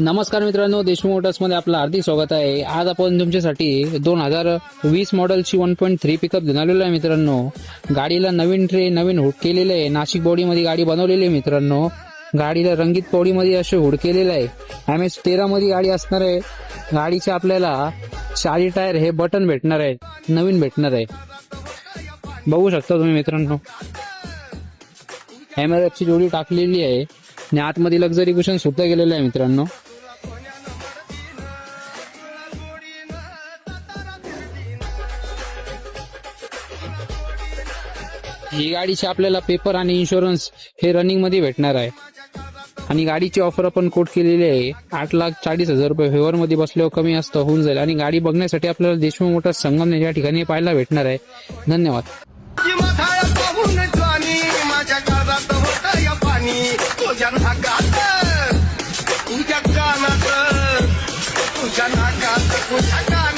नमस्कार मित्रांनो, देशमुख मोटर्समध्ये आपलं हार्दिक स्वागत आहे। आज आपण तुमच्यासाठी 2020 मॉडेलची 1.3 पिकअप घेऊन आलेलो आहे मित्रांनो। गाडीला नवीन ट्रे नवीन हुड केलेले आहे। नाशिक बॉडीमध्ये गाडी बनवलेली आहे मित्रांनो। गाडीला रंगीत बॉडीमध्ये असे हुड केलेलं आहे। MS13 मध्ये गाडी असणार आहे। गाडीचे आपल्याला 4 टायर हे बटन भेटणार आहे, नवीन भेटणार आहे। बघू शकता तुम्ही मित्रांनो, MRF ची जोडी टाकलेली आहे आणि आतमध्ये लक्झरी कुशन सुद्धा गेलेलं आहे मित्रांनो। ही गाडीचे आपल्याला पेपर आणि इन्शुरन्स हे रनिंग मध्ये भेटणार आहे आणि गाडीची ऑफर आपण कोट केलेली आहे 8,40,000 रुपये। फेवर मध्ये बसल्यावर कमी असतं होऊन जाईल आणि गाडी बघण्यासाठी आपल्याला देशमुख मोटर्स संगमनेर या ठिकाणी पाहायला भेटणार आहे। धन्यवाद। तुझ्या कानात तुझ्या नाकात